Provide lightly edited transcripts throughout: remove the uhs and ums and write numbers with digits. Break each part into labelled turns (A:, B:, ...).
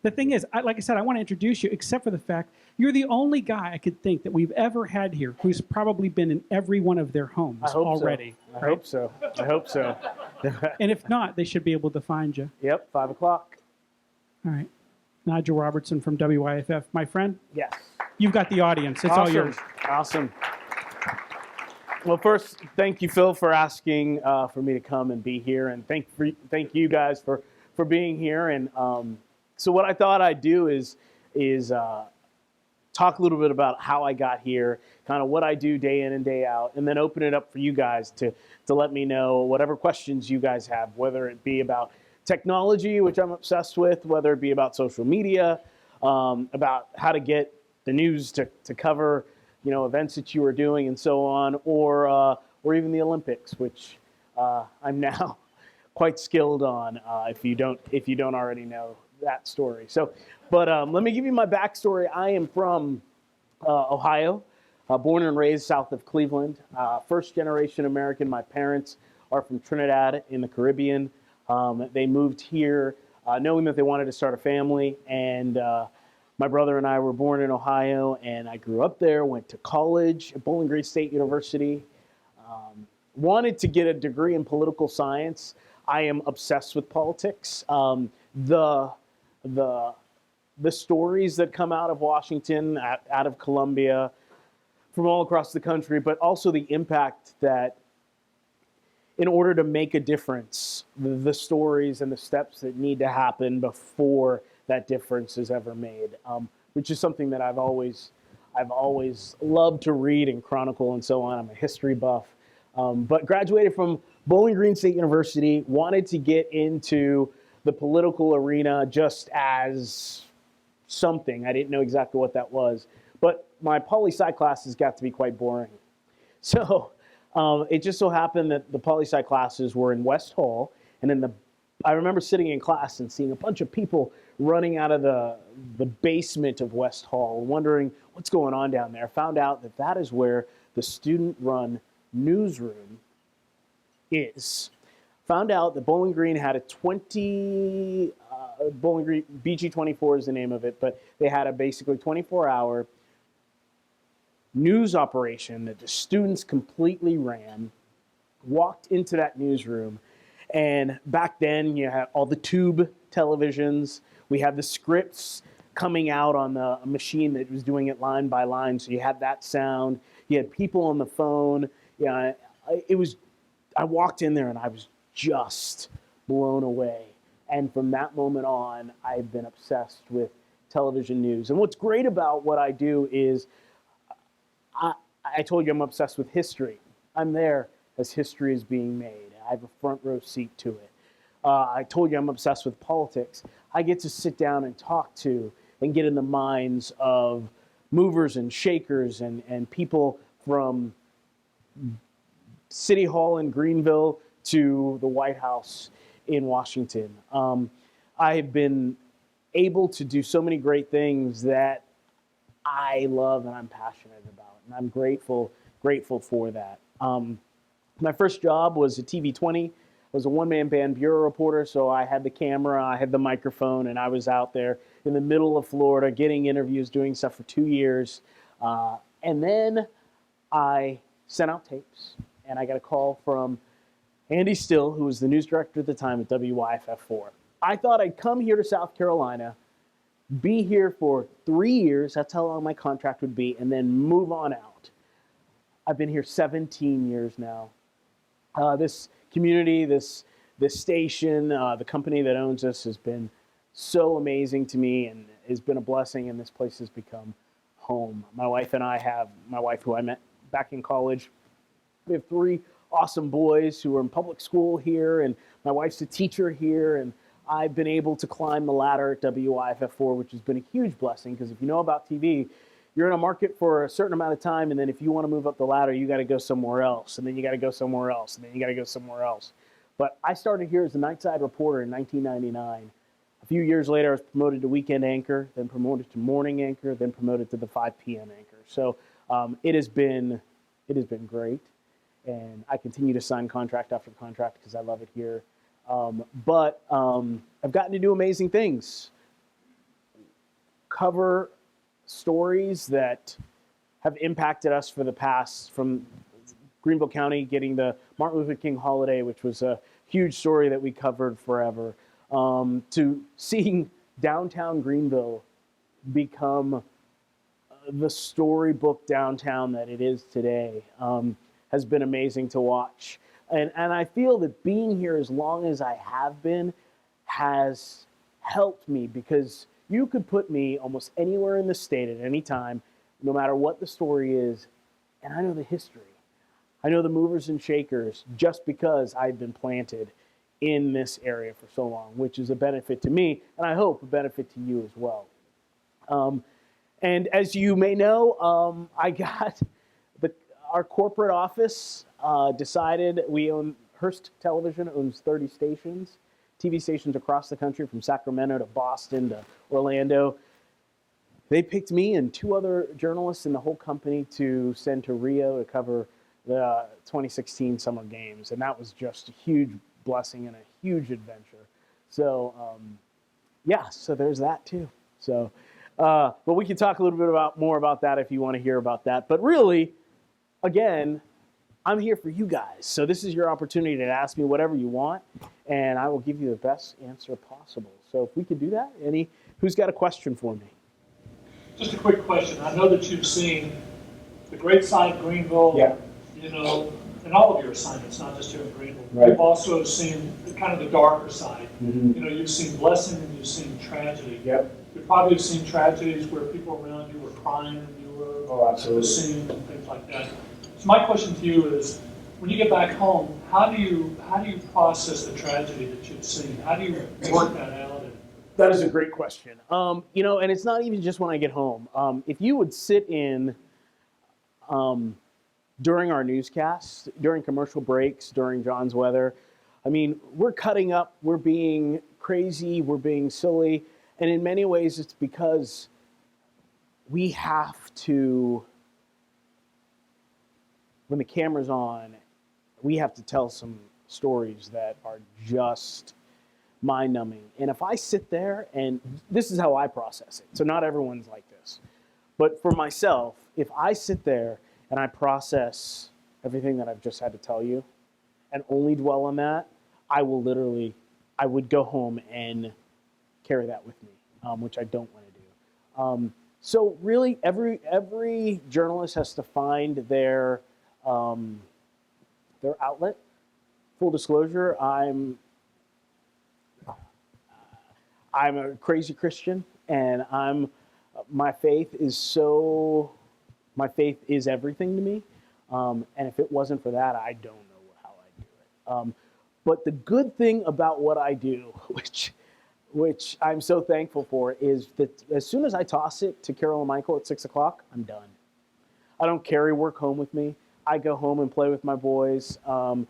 A: The thing is, like I said, I want to introduce you, except for the fact you're the only guy I could think that we've ever had here who's probably been in every one of their homes already.
B: I hope so. I hope so.
A: And if not, they should be able to find you.
B: Yep, 5 o'clock.
A: All right. Nigel Robertson from WYFF. My friend?
B: Yes.
A: You've got the audience. It's
B: awesome.
A: all yours.
B: Awesome. Well, first, thank you, Phil, for asking for me to come and be here. And thank you guys for being here. And so what I thought I'd do is talk a little bit about how I got here, kind of what I do day in and day out, and then open it up for you guys to let me know whatever questions you guys have, whether it be about technology, which I'm obsessed with, whether it be about social media, about how to get the news to cover, events that you are doing and so on, or even the Olympics, which I'm now quite skilled on. If you don't already know that story. So, but let me give you my backstory. I am from Ohio, born and raised south of Cleveland. First generation American. My parents are from Trinidad in the Caribbean. They moved here knowing that they wanted to start a family, and my brother and I were born in Ohio, and I grew up there, went to college at Bowling Green State University, wanted to get a degree in political science. I am obsessed with politics. The stories that come out of Washington, out of Columbia, from all across the country, but also the impact that in order to make a difference, the stories and the steps that need to happen before that difference is ever made, which is something that I've always loved to read and chronicle and so on. I'm a history buff, but graduated from Bowling Green State University, wanted to get into the political arena just as something. I didn't know exactly what that was, but my poli-sci classes got to be quite boring. So it just so happened that the poli-sci classes were in West Hall, and I remember sitting in class and seeing a bunch of people running out of the basement of West Hall, wondering what's going on down there. Found out that is where the student-run newsroom is. Found out that Bowling Green had a Bowling Green, BG24 is the name of it, but they had a basically 24-hour news operation that the students completely ran, walked into that newsroom, and back then you had all the tube televisions. We had the scripts coming out on the machine that was doing it line by line, so you had that sound. You had people on the phone. Yeah, I walked in there and I was just blown away. And from that moment on, I've been obsessed with television news. And what's great about what I do is I told you I'm obsessed with history. I'm there as history is being made. I have a front row seat to it. I told you I'm obsessed with politics. I get to sit down and talk to and get in the minds of movers and shakers and people from City Hall in Greenville to the White House in Washington. I have been able to do so many great things that I love and I'm passionate about, and I'm grateful for that. My first job was at TV20. I was a one-man band bureau reporter, so I had the camera, I had the microphone, and I was out there in the middle of Florida getting interviews, doing stuff for 2 years. And then I sent out tapes, and I got a call from Andy Still, who was the news director at the time at WYFF4. I thought I'd come here to South Carolina, be here for 3 years, that's how long my contract would be, and then move on out. I've been here 17 years now. This community, this station, the company that owns us has been so amazing to me and has been a blessing, and this place has become home. My wife and I have, my wife who I met back in college, we have 3 awesome boys who are in public school here, and my wife's a teacher here, and I've been able to climb the ladder at WYFF4, which has been a huge blessing, because if you know about TV, you're in a market for a certain amount of time, and then if you want to move up the ladder, you got to go somewhere else, and then you got to go somewhere else, and then you got to go somewhere else. But I started here as a nightside reporter in 1999. A few years later, I was promoted to weekend anchor, then promoted to morning anchor, then promoted to the 5 p.m. anchor. So it has been great, and I continue to sign contract after contract because I love it here. But I've gotten to do amazing things. cover stories that have impacted us for the past, from Greenville County getting the Martin Luther King holiday, which was a huge story that we covered forever, to seeing downtown Greenville become the storybook downtown that it is today, has been amazing to watch. And I feel that being here as long as I have been has helped me, because you could put me almost anywhere in the state at any time, no matter what the story is, and I know the history. I know the movers and shakers just because I've been planted in this area for so long, which is a benefit to me, and I hope a benefit to you as well. And as you may know, I got our corporate office decided we own, Hearst Television owns 30 stations, TV stations across the country, from Sacramento to Boston to Orlando. They picked me and 2 other journalists in the whole company to send to Rio to cover the 2016 Summer Games, and that was just a huge blessing and a huge adventure. So, yeah, so there's that too. So, but we can talk a little bit more about that if you want to hear about that. But really, again, I'm here for you guys. So this is your opportunity to ask me whatever you want, and I will give you the best answer possible. So if we could do that, who's got a question for me?
C: Just a quick question. I know that you've seen the great side of Greenville, you know, in all of your assignments, not just here in Greenville.
B: Right.
C: You've also seen kind of the darker side.
B: Mm-hmm.
C: You know, you've seen blessing and you've seen tragedy.
B: Yep.
C: You've probably seen tragedies where people around you were crying and you were at the scene and things like that. So my question to you is, when you get back home, how do you process the tragedy that you've seen? How do you work that out?
B: That is a great question. You know, and it's not even just when I get home. If you would sit in during our newscasts, during commercial breaks, during John's weather, I mean, we're cutting up, we're being crazy, we're being silly, and in many ways it's because we have to, when the camera's on, we have to tell some stories that are just mind-numbing. And if I sit there, and this is how I process it, so not everyone's like this, but for myself, if I sit there and I process everything that I've just had to tell you and only dwell on that, I would go home and carry that with me, which I don't want to do. So really, every journalist has to find their outlet. Full disclosure, I'm a crazy Christian, and my faith is everything to me. And if it wasn't for that, I don't know how I'd do it. But the good thing about what I do, which I'm so thankful for, is that as soon as I toss it to Carol and Michael at 6 o'clock, I'm done. I don't carry work home with me. I go home and play with my boys. I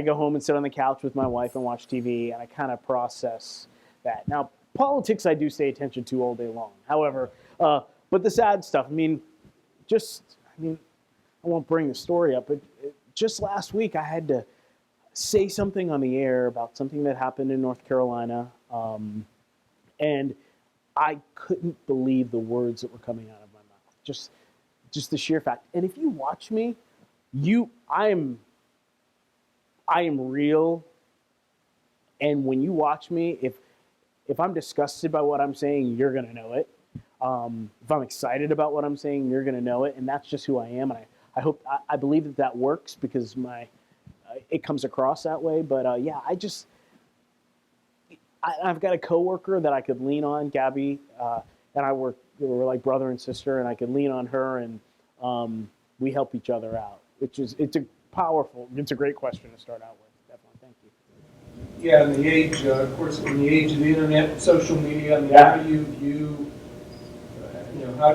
B: go home and sit on the couch with my wife and watch TV, and I kind of process that. Now, politics I do pay attention to all day long. However, but the sad stuff, I won't bring the story up, but just last week I had to say something on the air about something that happened in North Carolina, and I couldn't believe the words that were coming out of my mouth. Just the sheer fact. And if you watch me, I am real. And when you watch me, if I'm disgusted by what I'm saying, you're going to know it. If I'm excited about what I'm saying, you're going to know it. And that's just who I am. And I believe that works because it comes across that way. But yeah, I've got a coworker that I could lean on, Gabby, and we're like brother and sister, and I could lean on her, and we help each other out. It's a great question to start out with. Definitely, thank you.
D: Yeah, in the age, of course, in the age of the internet, social media,
B: Yeah.
D: how do you view, how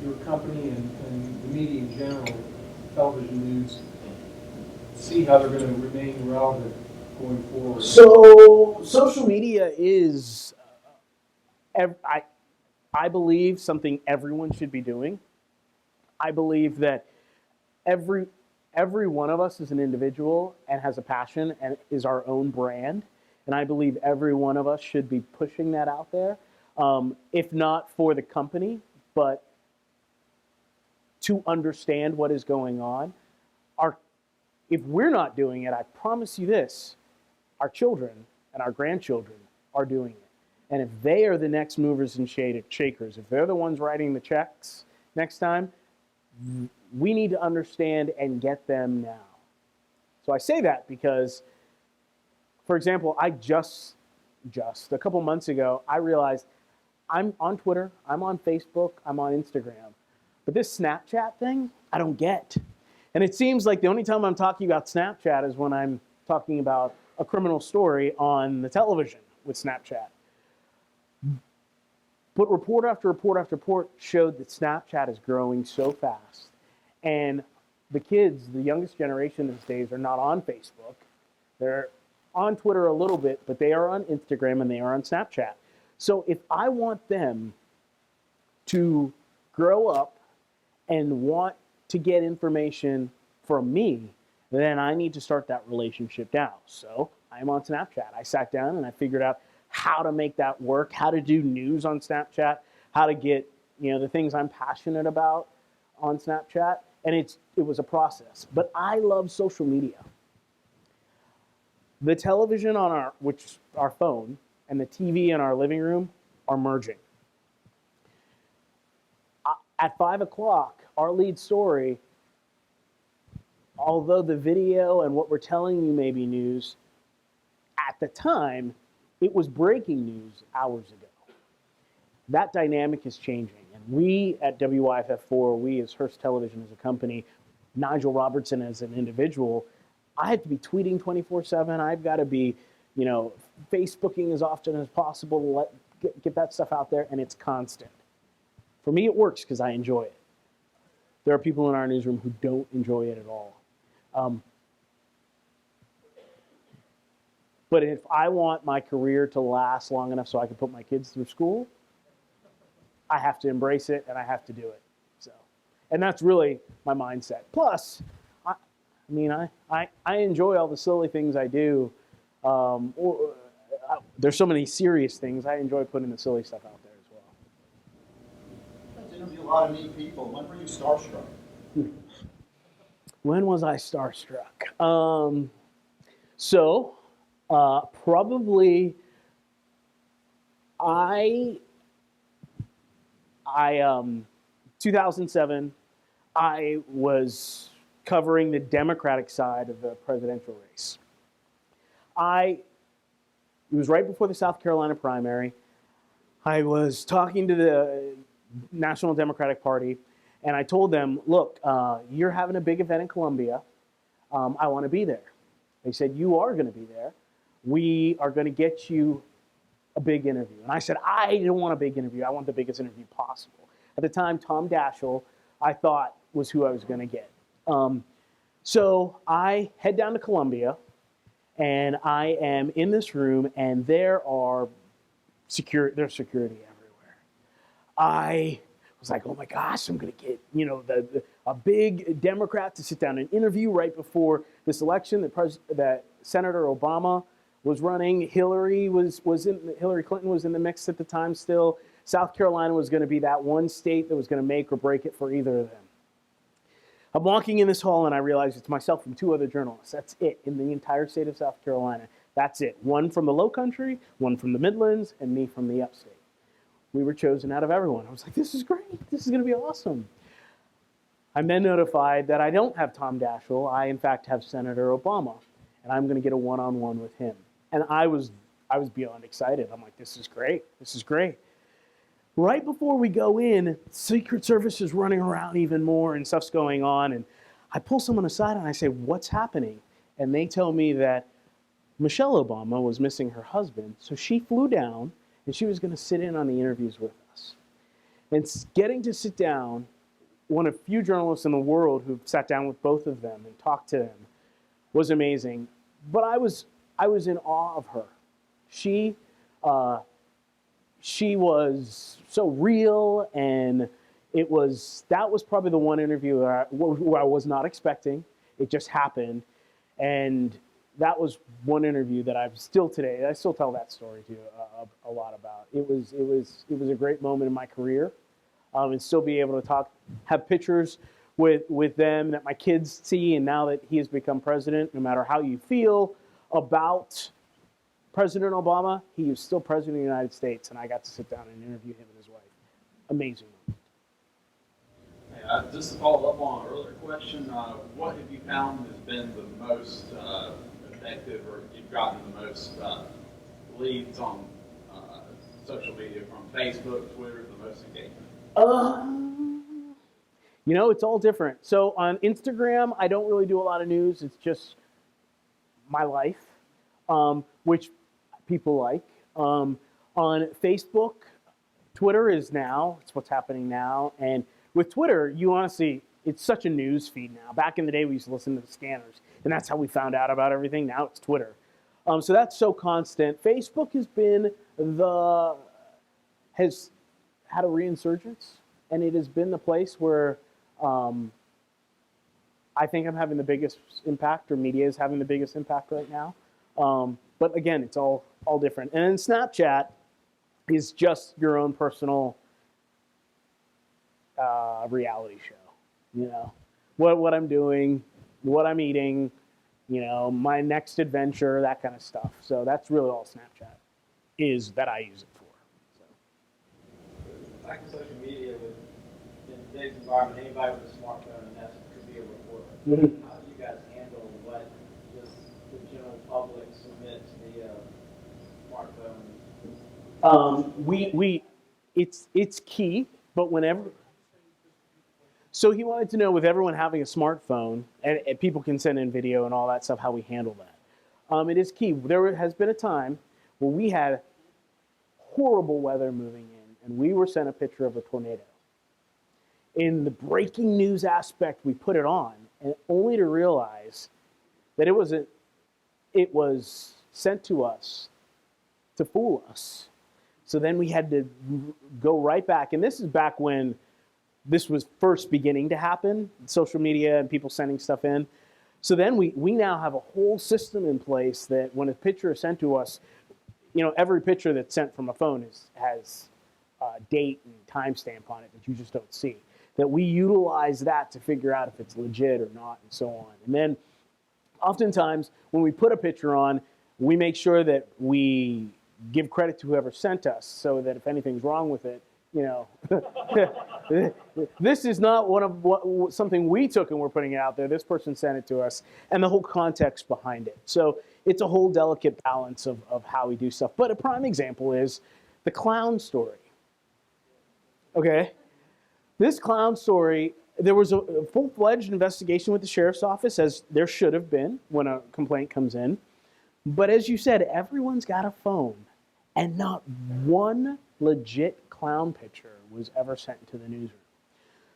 D: your company and the media in general, television news, see how they're going to remain relevant going forward?
B: So social media is, I believe, something everyone should be doing. I believe that every one of us is an individual and has a passion and is our own brand. And I believe every one of us should be pushing that out there. if not for the company, but to understand what is going on. If we're not doing it, I promise you this, our children and our grandchildren are doing it. And if they are the next movers and shakers, if they're the ones writing the checks next time, we need to understand and get them now. So I say that because, for example, I just a couple months ago, I realized I'm on Twitter, I'm on Facebook, I'm on Instagram, but this Snapchat thing, I don't get. And it seems like the only time I'm talking about Snapchat is when I'm talking about a criminal story on the television with Snapchat. But report after report after report showed that Snapchat is growing so fast. And the kids, the youngest generation these days, are not on Facebook. They're on Twitter a little bit, but they are on Instagram and they are on Snapchat. So if I want them to grow up and want to get information from me, then I need to start that relationship now. So I'm on Snapchat. I sat down and I figured out how to make that work, how to do news on Snapchat, how to get the things I'm passionate about on Snapchat. And it was a process. But I love social media. The television on our phone and the TV in our living room are merging. At 5 o'clock, our lead story, although the video and what we're telling you may be news, at the time, it was breaking news hours ago. That dynamic is changing. And we at WYFF4, we as Hearst Television as a company, Nigel Robertson as an individual, I have to be tweeting 24/7. I've got to be, Facebooking as often as possible to get that stuff out there, and it's constant. For me, it works because I enjoy it. There are people in our newsroom who don't enjoy it at all. But if I want my career to last long enough so I can put my kids through school, I have to embrace it and I have to do it. And that's really my mindset. Plus, I enjoy all the silly things I do. There's so many serious things. I enjoy putting the silly stuff out there as well.
E: You interview a lot of neat people. When were you starstruck?
B: When was I starstruck? Probably 2007, I was covering the Democratic side of the presidential race. It was right before the South Carolina primary. I was talking to the National Democratic Party, and I told them, look, you're having a big event in Columbia. I want to be there. They said, you are going to be there. We are going to get you a big interview. And I said, I don't want a big interview. I want the biggest interview possible. At the time, Tom Daschle, I thought, was who I was going to get. So I head down to Columbia, and I am in this room, and there's security everywhere. I was like, oh my gosh, I'm going to get a big Democrat to sit down and interview right before this election that Senator Obama was running. Hillary Clinton was in the mix at the time still. South Carolina was going to be that one state that was going to make or break it for either of them. I'm walking in this hall and I realize it's myself and two other journalists. That's it in the entire state of South Carolina. That's it. One from the Low Country, one from the Midlands, and me from the Upstate. We were chosen out of everyone. I was like, this is great. This is going to be awesome. I'm then notified that I don't have Tom Daschle. I, in fact, have Senator Obama, and I'm going to get a one-on-one with him. And I was beyond excited. I'm like, this is great. This is great. Right before we go in, Secret Service is running around even more and stuff's going on. And I pull someone aside and I say, what's happening? And they tell me that Michelle Obama was missing her husband. So she flew down and she was going to sit in on the interviews with us. And getting to sit down, one of few journalists in the world who've sat down with both of them and talked to them, was amazing. But I was in awe of her. She was so real, and that was probably the one interview where I was not expecting. It just happened, and that was one interview that I still tell that story to a lot about. It was a great moment in my career, and still be able to have pictures with them that my kids see, and now that he has become president, no matter how you feel about President Obama, he is still president of the United States, and I got to sit down and interview him and his wife. Amazing moment.
F: Just to follow up on an earlier question, what have you found has been the most effective, or you've gotten the most leads on social media from Facebook, Twitter, the most engagement?
B: It's all different. So on Instagram, I don't really do a lot of news. It's just my life, which people like. On Facebook, Twitter it's what's happening now. And with Twitter, you honestly, it's such a news feed now. Back in the day, we used to listen to the scanners, and that's how we found out about everything. Now it's Twitter. So that's so constant. Facebook has had a resurgence, and it has been the place where I think I'm having the biggest impact, or media is having the biggest impact right now. But again, it's all different. And then Snapchat is just your own personal reality show. What I'm doing, what I'm eating, my next adventure, that kind of stuff. So that's really all Snapchat is that I use it for.
G: Back in social media, in today's environment, anybody with a smartphone and that could be a reporter.
B: Mm-hmm.
G: How do you guys handle what just the general public submits via smartphone?
B: It's key, but whenever. So he wanted to know, with everyone having a smartphone, and people can send in video and all that stuff, how we handle that. It is key. There has been a time where we had horrible weather moving in, and we were sent a picture of a tornado. In the breaking news aspect, we put it on, and only to realize that it was sent to us to fool us. So then we had to go right back, and this is back when this was first beginning to happen, social media and people sending stuff in. So then we now have a whole system in place that when a picture is sent to us, every picture that's sent from a phone has a date and timestamp on it that you just don't see. That we utilize that to figure out if it's legit or not, and so on. And then oftentimes when we put a picture on, we make sure that we give credit to whoever sent us, so that if anything's wrong with it, this is not something we took and we're putting it out there. This person sent it to us, and the whole context behind it. So it's a whole delicate balance of how we do stuff. But a prime example is the clown story. Okay? This clown story, there was a full-fledged investigation with the sheriff's office, as there should have been when a complaint comes in. But as you said, everyone's got a phone, and not one legit clown picture was ever sent to the newsroom.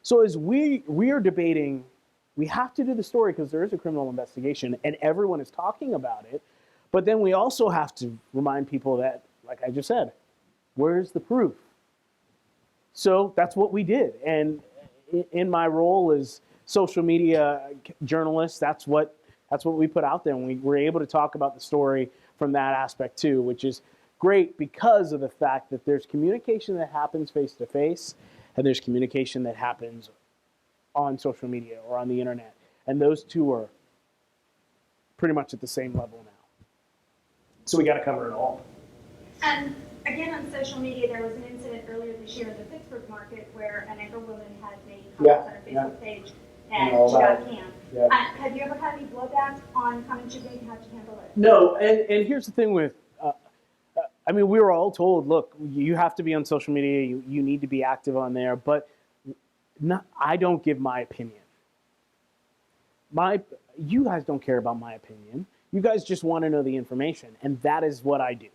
B: So as we are debating, we have to do the story because there is a criminal investigation and everyone is talking about it. But then we also have to remind people that, like I just said, where's the proof? So that's what we did. And in my role as social media journalist, that's what we put out there. And we were able to talk about the story from that aspect too, which is great because of the fact that there's communication that happens face-to-face, and there's communication that happens on social media or on the internet. And those two are pretty much at the same level now. So we got to cover it all.
H: And again, on social media, there was an incident earlier this year in the Pittsburgh market where an angry woman had made comments on her Facebook page, and she got canned.
B: Yeah.
H: Have you ever had any blowback on comments you made? How'd you handle it?
B: No, and here's the thing with, we were all told, look, you have to be on social media, you need to be active on there, but I don't give my opinion. You guys don't care about my opinion. You guys just want to know the information, and that is what I do.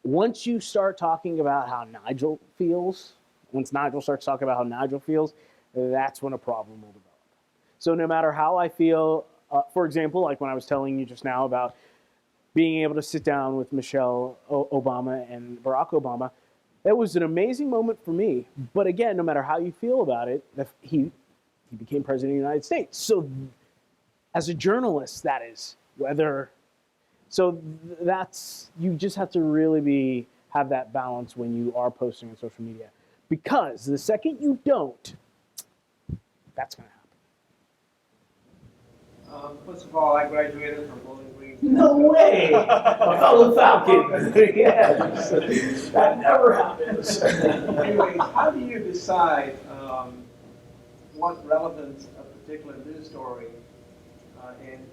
B: Once you start talking about how Nigel feels, once Nigel starts talking about how Nigel feels, that's when a problem will develop. So no matter how I feel, for example, like when I was telling you just now about being able to sit down with Michelle Obama and Barack Obama, that was an amazing moment for me. But again, no matter how you feel about it, he became president of the United States. So as a journalist, that is, whether, so that's, you just have to really have that balance when you are posting on social media. Because the second you don't, that's going to happen.
G: First of all, I graduated from Bowling Green.
B: No way! A fellow Falcon! Yes. That never happens.
G: Anyways, how do you decide what relevance a particular news story and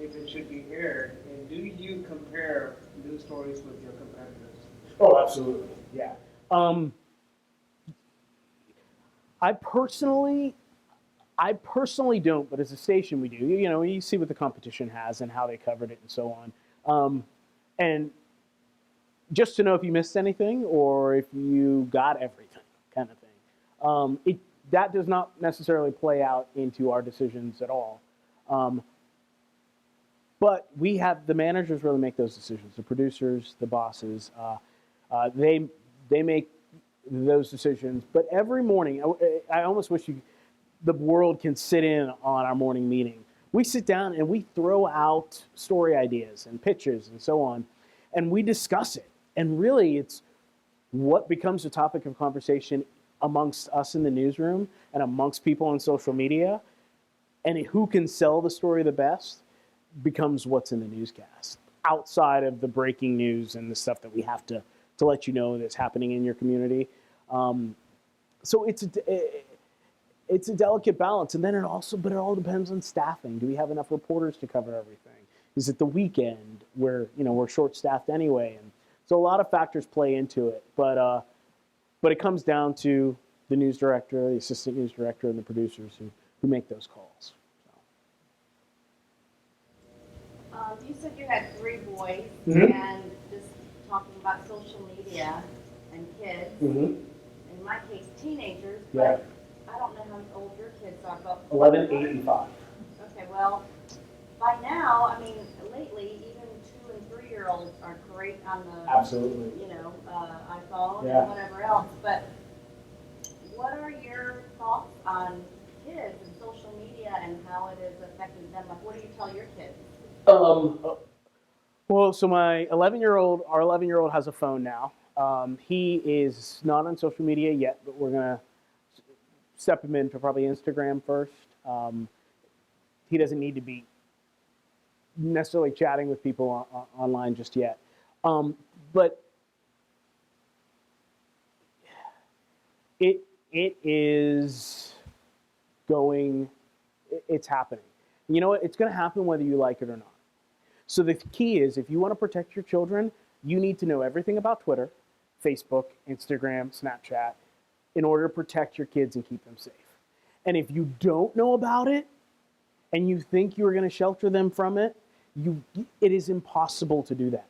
G: if it should be aired? And do you compare news stories with your competitors?
B: Oh, absolutely. Yeah. I personally don't, but as a station we do. You know, you see what the competition has and how they covered it and so on. And just to know if you missed anything or if you got everything, kind of thing. That does not necessarily play out into our decisions at all. But we have, the managers really make those decisions. The producers, the bosses, they make those decisions. But every morning, I almost wish the world can sit in on our morning meeting. We sit down and we throw out story ideas and pitches and so on, and we discuss it. And really, it's what becomes a topic of conversation amongst us in the newsroom and amongst people on social media, and who can sell the story the best becomes what's in the newscast, outside of the breaking news and the stuff that we have to let you know that's happening in your community. So it's a delicate balance, and then it all depends on staffing. Do we have enough reporters to cover everything? Is it the weekend where we're short-staffed anyway? And so a lot of factors play into it, but it comes down to the news director, the assistant news director, and the producers who make those calls.
I: You said you had 3 boys,
B: Mhm.
I: and just talking about social media and kids.
B: Mm-hmm.
I: In my case, teenagers.
B: Yeah.
I: But I don't know how old your kids are, but
B: 11, 8, and 5.
I: okay. Well, by now, I mean, lately, even 2 and 3-year-olds are great on the
B: Absolutely.
I: iPhone
B: Yeah.
I: and whatever else. But what are your thoughts on kids and social media and how it is affecting them? Like, what do you tell your kids?
B: Well, so our 11-year-old has a phone now. He is not on social media yet, but we're gonna step him into probably Instagram first. He doesn't need to be necessarily chatting with people online just yet. But it's happening. You know what? It's going to happen whether you like it or not. So the key is, if you want to protect your children, you need to know everything about Twitter, Facebook, Instagram, Snapchat, in order to protect your kids and keep them safe. And if you don't know about it, and you think you're going to shelter them from it, it is impossible to do that.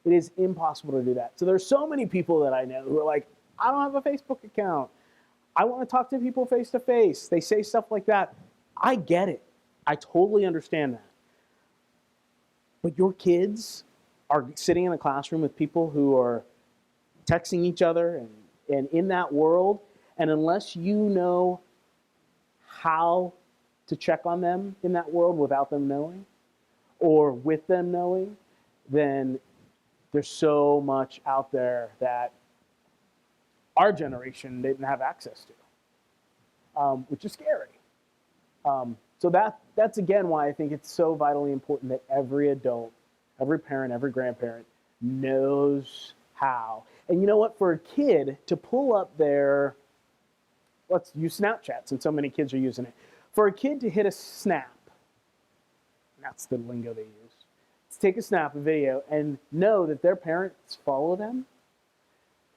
B: It is impossible to do that. So there's so many people that I know who are like, I don't have a Facebook account. I want to talk to people face to face. They say stuff like that. I get it. I totally understand that. But your kids are sitting in a classroom with people who are texting each other and in that world, and unless you know how to check on them in that world without them knowing, or with them knowing, then there's so much out there that our generation didn't have access to, which is scary. So that's again why I think it's so vitally important that every adult, every parent, every grandparent knows how. And you know what? For a kid to pull up let's use Snapchat since so many kids are using it. For a kid to hit a snap, that's the lingo they use, to take a snap, a video, and know that their parents follow them,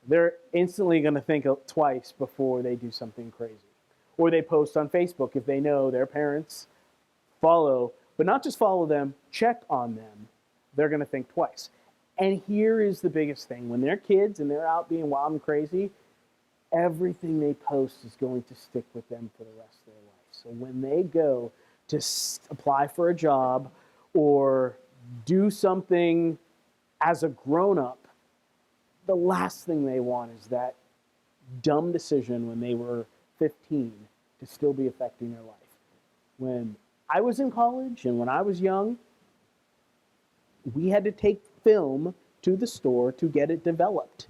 B: they're instantly going to think twice before they do something crazy. Or they post on Facebook if they know their parents follow, but not just follow them, check on them, they're going to think twice. And here is the biggest thing. When they're kids and they're out being wild and crazy, everything they post is going to stick with them for the rest of their life. So when they go to apply for a job or do something as a grown-up, the last thing they want is that dumb decision when they were 15 to still be affecting their life. When I was in college and when I was young, we had to take film to the store to get it developed.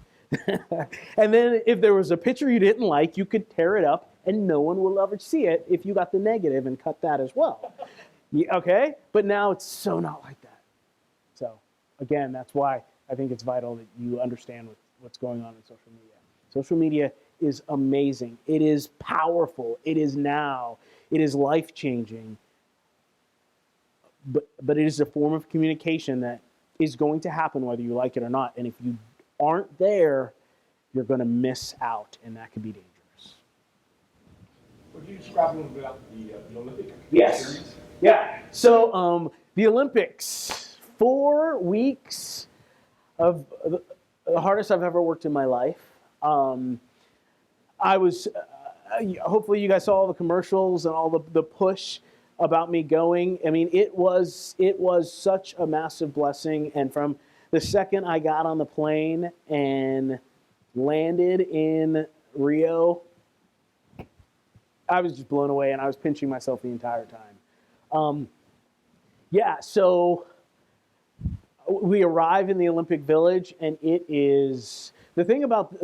B: And then if there was a picture you didn't like, you could tear it up and no one will ever see it if you got the negative and cut that as well. Okay? But now it's so not like that. So again, that's why I think it's vital that you understand what's going on in social media. Social media is amazing. It is powerful. It is now. It is life-changing. But it is a form of communication that is going to happen whether you like it or not. And if you aren't there, you're going to miss out, and that could be dangerous.
J: Would you describe a little bit about the Olympic
B: experience? Yeah. So the Olympics, 4 weeks of the hardest I've ever worked in my life. I was, hopefully you guys saw all the commercials and all the push about me going. I mean, it was such a massive blessing. And from the second I got on the plane and landed in Rio, I was just blown away and I was pinching myself the entire time. So we arrive in the Olympic Village and it is, the thing about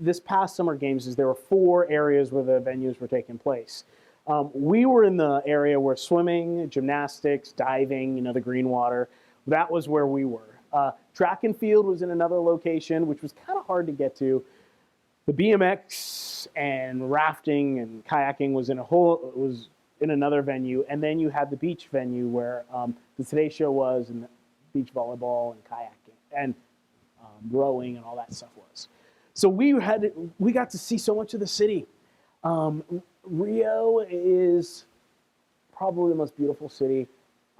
B: this past Summer Games is there were 4 areas where the venues were taking place. We were in the area where swimming, gymnastics, diving, the green water, that was where we were. Track and field was in another location, which was kind of hard to get to. The BMX and rafting and kayaking was in another venue, and then you had the beach venue where the Today Show was, and the beach volleyball and kayaking and rowing and all that stuff was. So we got to see so much of the city. Rio is probably the most beautiful city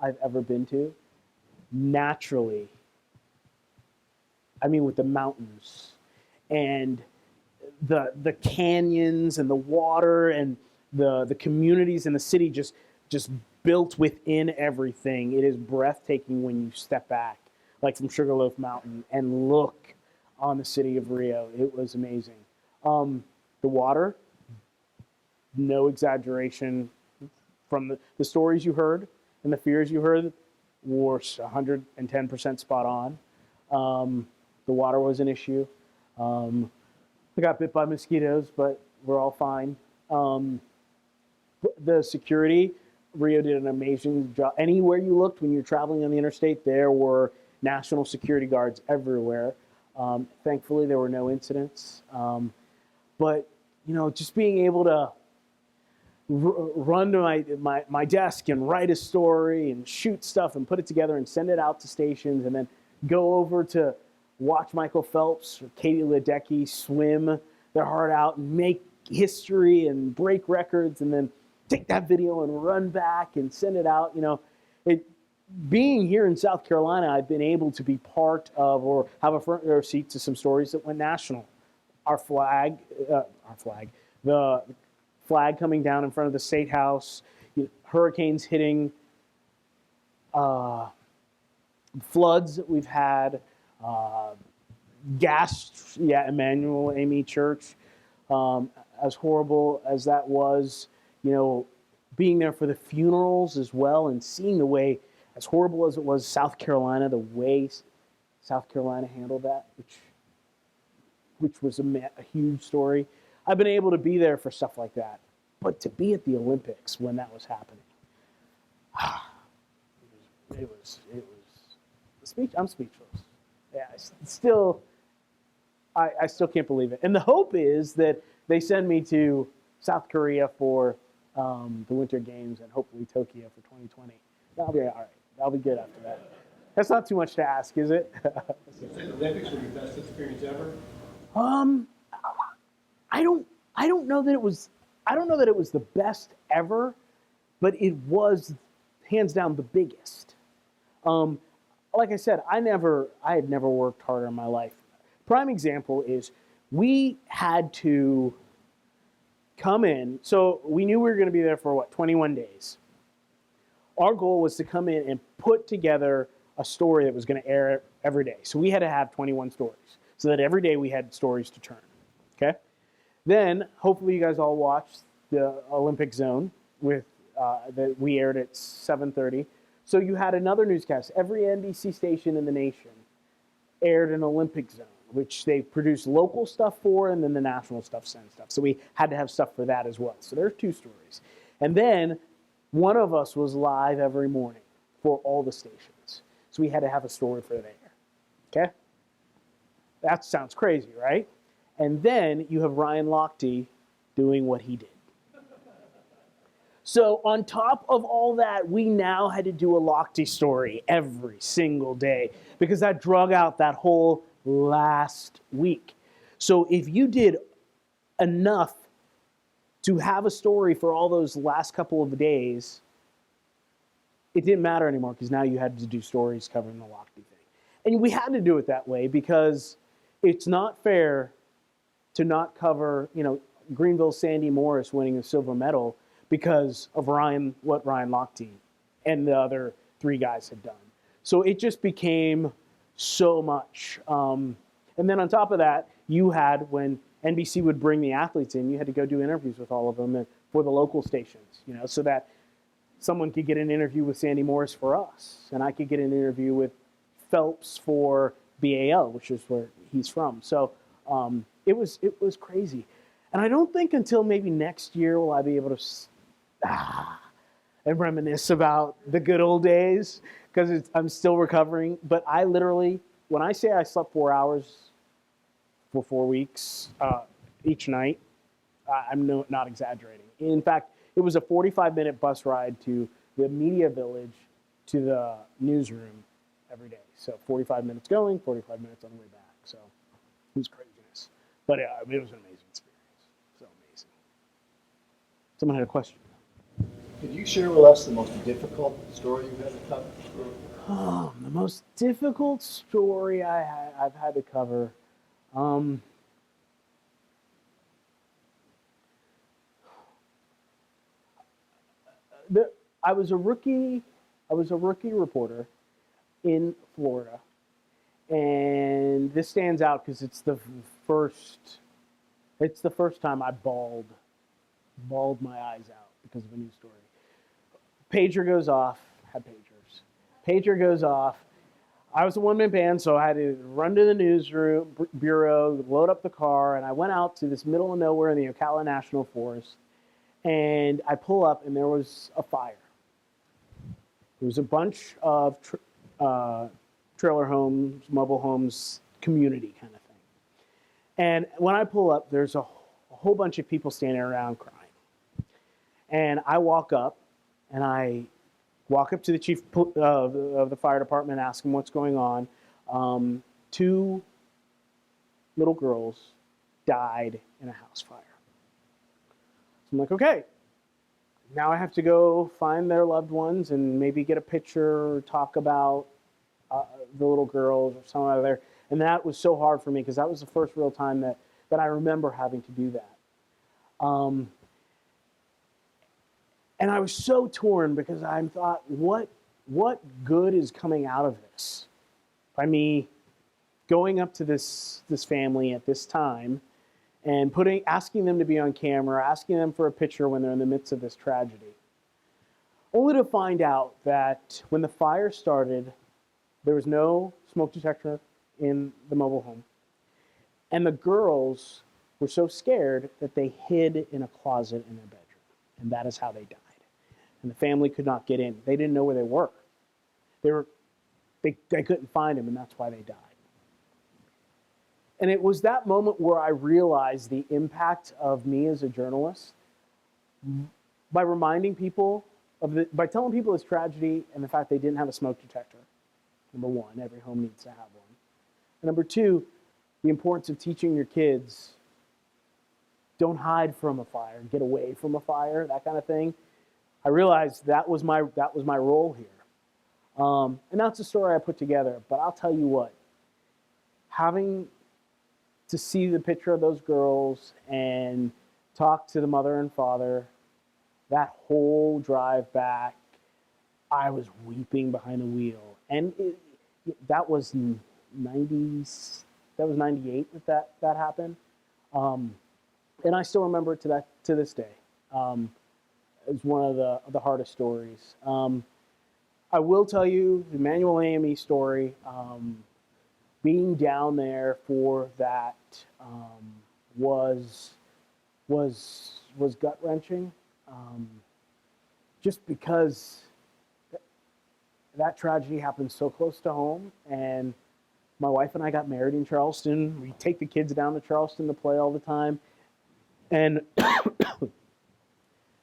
B: I've ever been to. Naturally, I mean, with the mountains and the canyons and the water and the communities in the city just built within everything. It is breathtaking when you step back, like from Sugarloaf Mountain, and look on the city of Rio. It was amazing. The water, no exaggeration, from the stories you heard and the fears you heard were 110% spot on. The water was an issue. I got bit by mosquitoes, but we're all fine. The security, Rio did an amazing job. Anywhere you looked when you're traveling on the interstate, there were national security guards everywhere. Thankfully, there were no incidents. But, just being able to run to my desk and write a story and shoot stuff and put it together and send it out to stations and then go over to watch Michael Phelps or Katie Ledecky swim their heart out and make history and break records and then take that video and run back and send it out. Being here in South Carolina, I've been able to be part of or have a front row seat to some stories that went national. The flag coming down in front of the State House, hurricanes hitting, floods that we've had, Emmanuel AME Church, as horrible as that was, being there for the funerals as well and seeing the way, as horrible as it was, South Carolina, the way South Carolina handled that, which was a huge story. I've been able to be there for stuff like that, but to be at the Olympics when that was happening, I'm speechless. Yeah, I still can't believe it. And the hope is that they send me to South Korea for the Winter Games and hopefully Tokyo for 2020. That'll be all right. That'll be good after that. That's not too much to ask, is it?
J: You think the Olympics were your best experience ever?
B: I don't know that it was the best ever, but it was hands down the biggest. Like I said, I had never worked harder in my life. Prime example is we had to come in. So we knew we were going to be there for 21 days. Our goal was to come in and put together a story that was going to air every day. So we had to have 21 stories so that every day we had stories to turn. Okay? Then, hopefully you guys all watched the Olympic Zone with that we aired at 7:30. So you had another newscast. Every NBC station in the nation aired an Olympic zone, which they produced local stuff for, and then the national stuff sent stuff. So we had to have stuff for that as well. So there's 2 stories. And then one of us was live every morning for all the stations. So we had to have a story for there. Okay? That sounds crazy, right? And then you have Ryan Lochte doing what he did. So on top of all that, we now had to do a Lochte story every single day because that drug out that whole last week. So if you did enough to have a story for all those last couple of days, it didn't matter anymore because now you had to do stories covering the Lochte thing. And we had to do it that way because it's not fair to not cover, Greenville's Sandy Morris winning a silver medal because of what Ryan Lochte and the other 3 guys had done. So it just became so much. And then on top of that, you had, when NBC would bring the athletes in, you had to go do interviews with all of them for the local stations, so that someone could get an interview with Sandy Morris for us, and I could get an interview with Phelps for BAL, which is where he's from. So it was crazy. And I don't think until maybe next year will I be able to and reminisce about the good old days because I'm still recovering. But I literally, when I say I slept 4 hours for 4 weeks each night, I'm not exaggerating. In fact, it was a 45-minute bus ride to the media village to the newsroom every day. So 45 minutes going, 45 minutes on the way back. So it was craziness. But it was an amazing experience. So amazing. Someone had a question.
E: Could you share with us the most difficult story you've had to cover?
B: Oh, the most difficult story I've had to cover. I was a rookie reporter in Florida, and this stands out because it's the first time I bawled my eyes out because of a news story. Pager goes off. Had pagers. Pager goes off. I was a one-man band, so I had to run to the newsroom bureau, load up the car, and I went out to this middle of nowhere in the Ocala National Forest, and I pull up, and there was a fire. There was a bunch of trailer homes, mobile homes, community kind of thing. And when I pull up, there's a whole bunch of people standing around crying. And I walk up, and I walk up to the chief of the fire department, ask him what's going on. 2 little girls died in a house fire. So I'm like, okay, now I have to go find their loved ones and maybe get a picture or talk about the little girls or someone out there. And that was so hard for me because that was the first real time that I remember having to do that. And I was so torn because I thought, what good is coming out of this? By me going up to this family at this time and asking them to be on camera, asking them for a picture when they're in the midst of this tragedy. Only to find out that when the fire started, there was no smoke detector in the mobile home. And the girls were so scared that they hid in a closet in their bedroom. And that is how they died. And the family could not get in. They didn't know where they were. They couldn't find them, and that's why they died. And it was that moment where I realized the impact of me as a journalist by reminding people by telling people this tragedy and the fact they didn't have a smoke detector. Number 1, every home needs to have one. And number 2, the importance of teaching your kids, don't hide from a fire, get away from a fire, that kind of thing. I realized that was my role here. And that's the story I put together. But I'll tell you what, having to see the picture of those girls and talk to the mother and father, that whole drive back, I was weeping behind the wheel. And that was 98 that happened. And I still remember it to this day. is one of the hardest stories. I will tell you the Emmanuel AME story. Being down there for that was gut wrenching, just because that tragedy happened so close to home. And my wife and I got married in Charleston. We take the kids down to Charleston to play all the time, and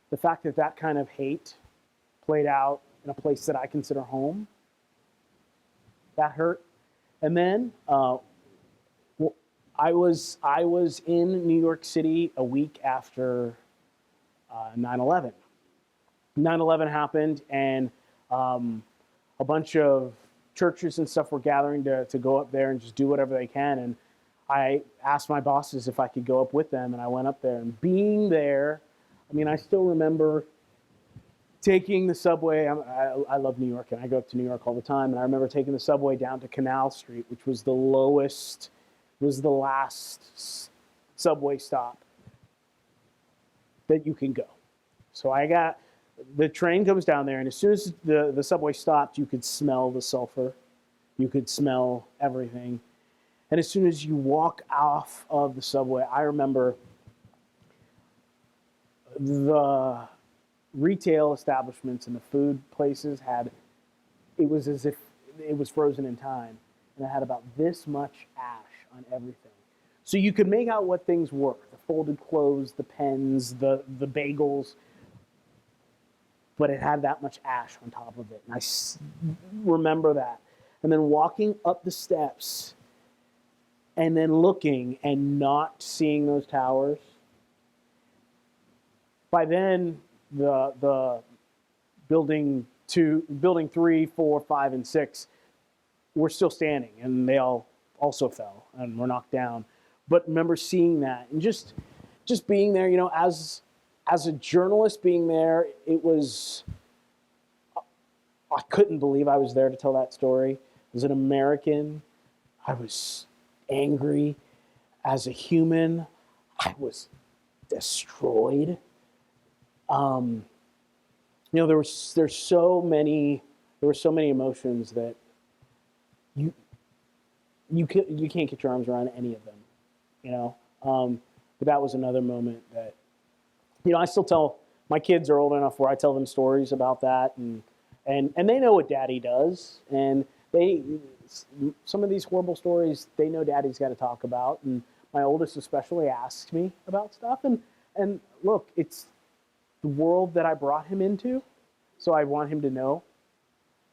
B: the fact that that kind of hate played out in a place that I consider home, that hurt. And then I was in New York City a week after 9/11. 9/11 happened, and a bunch of churches and stuff were gathering to go up there and just do whatever they can. And I asked my bosses if I could go up with them, and I went up there. And being there, I mean, I still remember taking the subway. I love New York, and I go up to New York all the time. And I remember taking the subway down to Canal Street, which was the lowest, was the last subway stop that you can go. So the train comes down there, and as soon as the subway stopped, you could smell the sulfur. You could smell everything. And as soon as you walk off of the subway, I remember the retail establishments and the food places it was as if it was frozen in time. And it had about this much ash on everything. So you could make out what things were: the folded clothes, the pens, the bagels. But it had that much ash on top of it. And I remember that. And then walking up the steps and then looking and not seeing those towers. By then, the building 3, 4, 5, and 6 were still standing, and they all also fell and were knocked down. But remember seeing that and just being there, you know, as a journalist being there, I couldn't believe I was there to tell that story. As an American, I was angry. As a human, I was destroyed. You know, there were so many emotions that you can't get your arms around any of them, you know. But that was another moment that, you know, I still tell my kids are old enough where I tell them stories about that, and they know what Daddy does, and some of these horrible stories they know Daddy's got to talk about, and my oldest especially asks me about stuff, and look, it's the world that I brought him into, so I want him to know.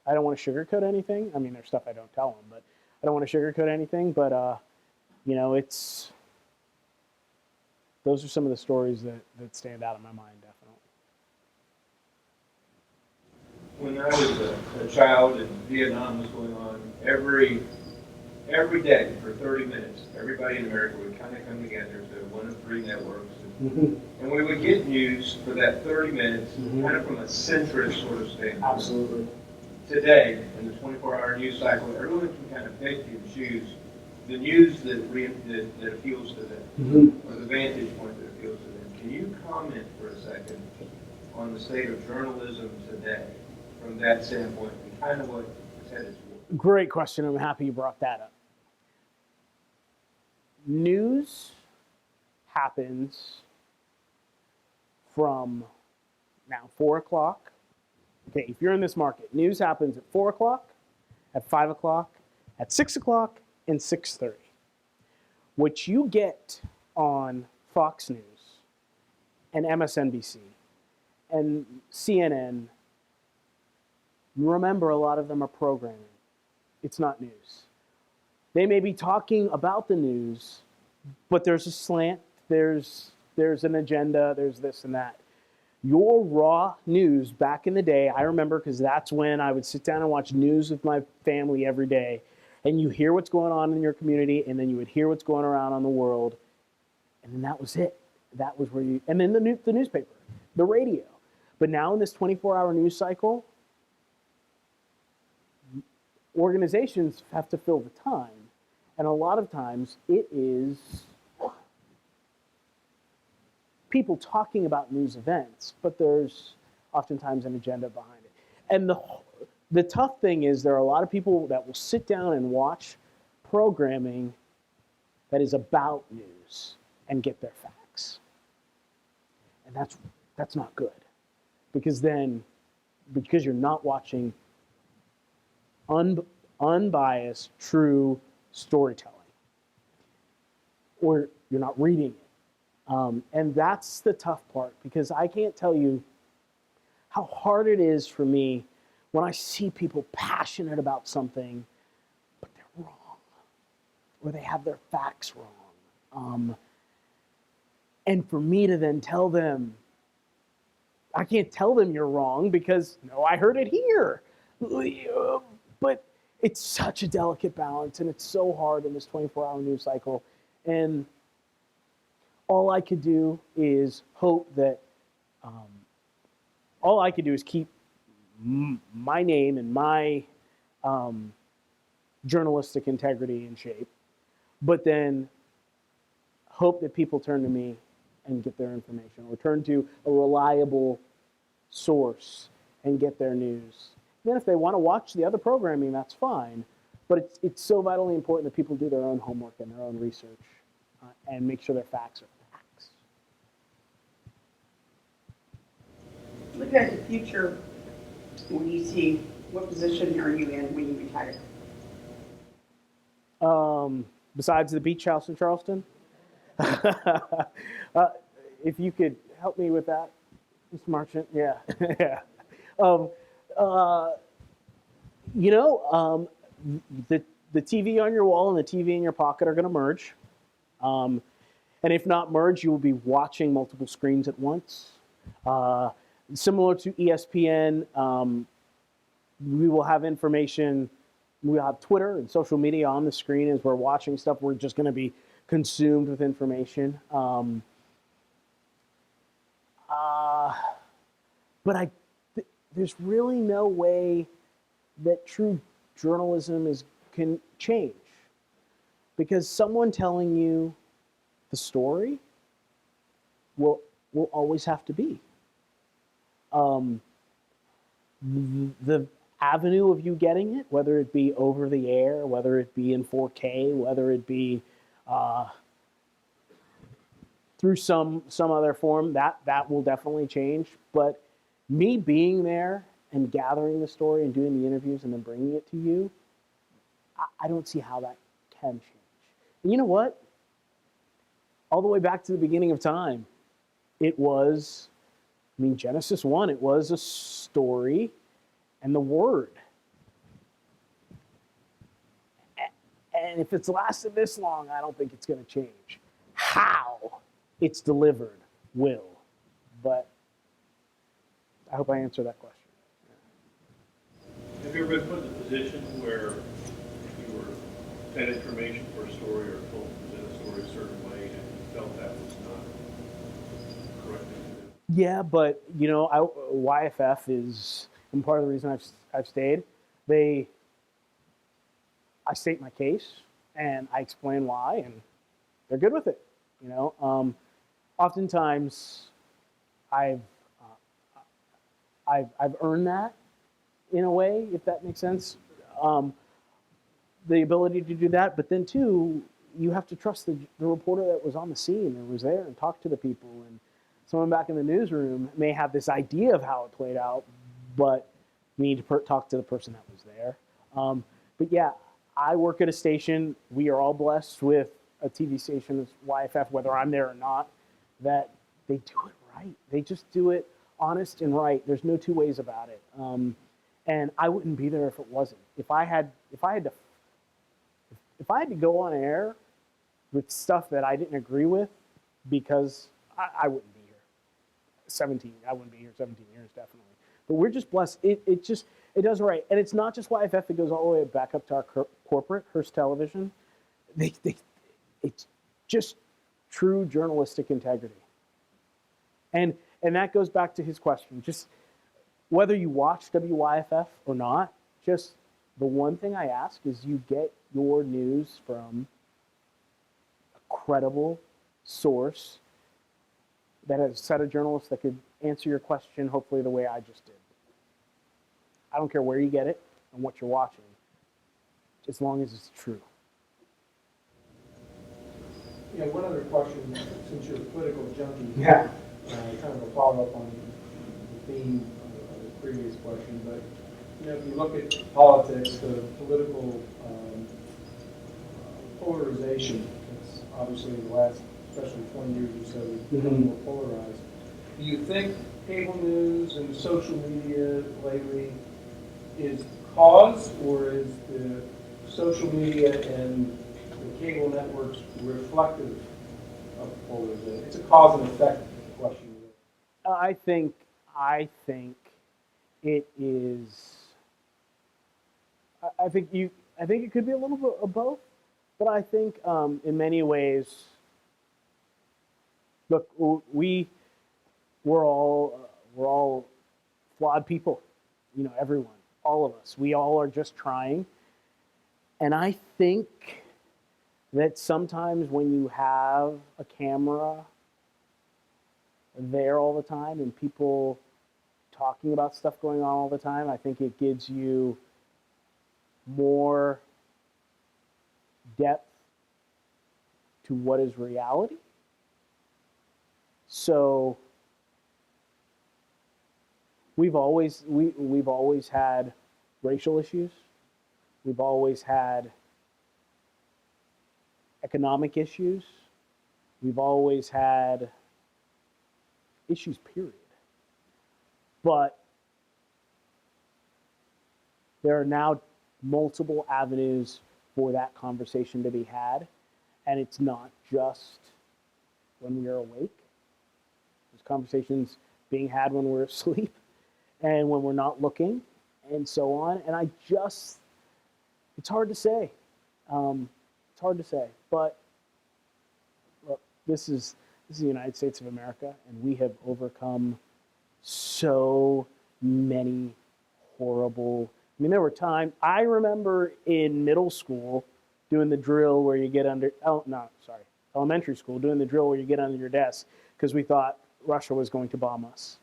B: I don't want to sugarcoat anything. I mean, there's stuff I don't tell him, but I don't want to sugarcoat anything. But you know, those are some of the stories that stand out in my mind, definitely.
G: When I was a child and Vietnam was going on, every day for 30 minutes, everybody in America would kind of come together to one of 3 networks. And we would get news for that 30 minutes, kind of from a centrist sort of standpoint.
B: Absolutely.
G: Today, in the 24-hour news cycle, everyone can kind of pick and choose the news that appeals to them, or the vantage point that appeals to them. Can you comment for a second on the state of journalism today from that standpoint, and kind of what it's headed toward?
B: Great question. I'm happy you brought that up. News happens from now 4 o'clock. Okay, if you're in this market, news happens at 4 o'clock, at 5 o'clock, at 6 o'clock, and 6:30. What you get on Fox News and MSNBC and CNN, remember, a lot of them are programming. It's not news. They may be talking about the news, but there's a slant, there's an agenda, there's this and that. Your raw news back in the day, I remember, because that's when I would sit down and watch news with my family every day, and you hear what's going on in your community, and then you would hear what's going around on the world, and then that was it. That was where you, and then the newspaper, the radio. But now in this 24-hour news cycle, organizations have to fill the time, and a lot of times it is people talking about news events, but there's oftentimes an agenda behind it. And the tough thing is there are a lot of people that will sit down and watch programming that is about news and get their facts. And that's not good. Because you're not watching unbiased, true storytelling. Or you're not reading it. And that's the tough part, because I can't tell you how hard it is for me when I see people passionate about something, but they're wrong, or they have their facts wrong. And for me to then tell them, I can't tell them you're wrong because, no, I heard it here. But it's such a delicate balance, and it's so hard in this 24-hour news cycle. And all I could do is hope that, all I could do is keep my name and my journalistic integrity in shape, but then hope that people turn to me and get their information, or turn to a reliable source and get their news. And then if they want to watch the other programming, that's fine, but it's so vitally important that people do their own homework and their own research and make sure their facts are facts.
K: Looking at the future, what do you see? What position are you in when you retire?
B: Besides the beach house in Charleston? If you could help me with that, Mr. Marchant. Yeah. Yeah. The TV on your wall and the TV in your pocket are going to merge. And if not merge, you will be watching multiple screens at once. Similar to ESPN, we will have information. We'll have Twitter and social media on the screen as we're watching stuff. We're just going to be consumed with information. But there's really no way that true journalism can change, because someone telling you the story will always have to be. The avenue of you getting it, whether it be over the air, whether it be in 4K, whether it be through some other form, that will definitely change. But me being there and gathering the story and doing the interviews and then bringing it to you, I don't see how that can change. And you know what? All the way back to the beginning of time, it was, Genesis 1, it was a story and the word. And if it's lasted this long, I don't think it's going to change. How it's delivered will. But I hope I answered that question.
L: Have you ever been put in a position where you were fed information for a story or told to present a story a certain way and you felt that was not correct thing to do?
B: Yeah, but YFF is, and part of the reason I've stayed. I state my case and I explain why, and they're good with it. Oftentimes I've earned that in a way, if that makes sense. The ability to do that, but then too, you have to trust the reporter that was on the scene and was there and talked to the people. And someone back in the newsroom may have this idea of how it played out, but you need to talk to the person that was there. But yeah, I work at a station. We are all blessed with a TV station that's YFF, whether I'm there or not, that they do it right. They just do it honest and right. There's no two ways about it. And I wouldn't be there if it wasn't. If I had to go on air with stuff that I didn't agree with, because I wouldn't be here. I wouldn't be here 17 years, definitely. But we're just blessed. It does right. And it's not just YFF, it goes all the way back up to our corporate, Hearst Television. It's just true journalistic integrity. And that goes back to his question. Just whether you watch WYFF or not, just the one thing I ask is you get your news from a credible source that has a set of journalists that could answer your question, hopefully the way I just did. I don't care where you get it and what you're watching, as long as it's true.
D: Yeah, one other question, since you're a political junkie.
B: Yeah.
D: Kind of a follow-up on the theme of the previous question, but if you look at politics, the political polarization, it's obviously in the last, especially 20 years or so, become more polarized. Do you think cable news and social media lately is cause, or is the social media and the cable networks reflective of polarization? It's a cause and effect question.
B: I think it is. I think it could be a little bit of both, but I think in many ways, look, we're all flawed people, everyone, all of us. We all are just trying, and I think that sometimes when you have a camera there all the time and people talking about stuff going on all the time, I think it gives you more depth to what is reality. So we've always had racial issues. We've always had economic issues. We've always had issues, period. But there are now multiple avenues for that conversation to be had, and it's not just when we are awake. There's conversations being had when we're asleep and when we're not looking and so on. And it's hard to say. It's hard to say, but look, this is the United States of America, and we have overcome so many horrible. There were times, I remember in middle school doing the drill where you get elementary school, doing the drill where you get under your desk because we thought Russia was going to bomb us.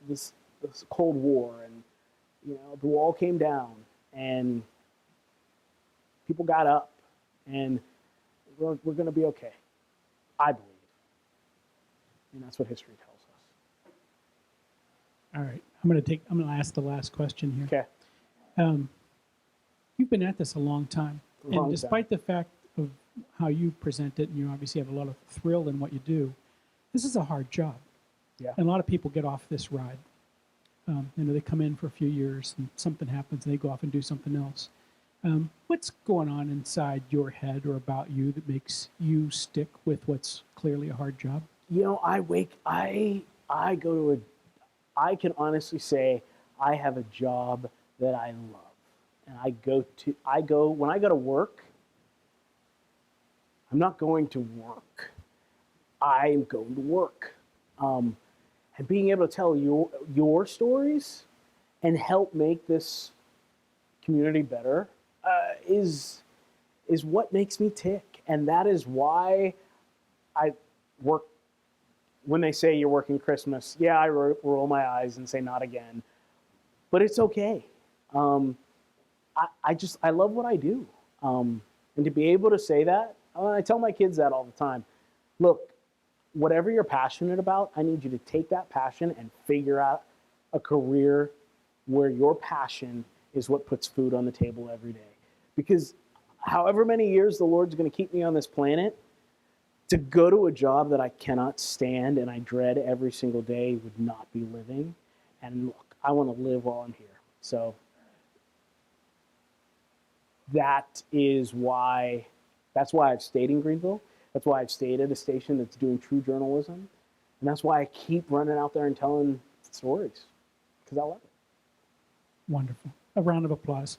B: This Cold War, and the wall came down, and people got up, and we're going to be okay, I believe. And that's what history tells us.
A: All right, I'm going to ask the last question here.
B: Okay.
A: You've been at this a long time, and despite the fact of how you present it, and you obviously have a lot of thrill in what you do, this is a hard job.
B: Yeah.
A: And a lot of people get off this ride. They come in for a few years, and something happens, and they go off and do something else. What's going on inside your head or about you that makes you stick with what's clearly a hard job?
B: I can honestly say I have a job that I love. And when I go to work, I'm not going to work. I'm going to work. And being able to tell your stories and help make this community better is what makes me tick. And that is why I work. When they say you're working Christmas, yeah, I roll my eyes and say not again. But it's okay. I love what I do. And to be able to say that, I tell my kids that all the time. Look, whatever you're passionate about, I need you to take that passion and figure out a career where your passion is what puts food on the table every day. Because however many years the Lord's going to keep me on this planet, to go to a job that I cannot stand and I dread every single day would not be living. And look, I want to live while I'm here. So that's why I've stayed in Greenville. That's why I've stayed at a station that's doing true journalism. And that's why I keep running out there and telling stories, because I love it.
A: Wonderful. A round of applause.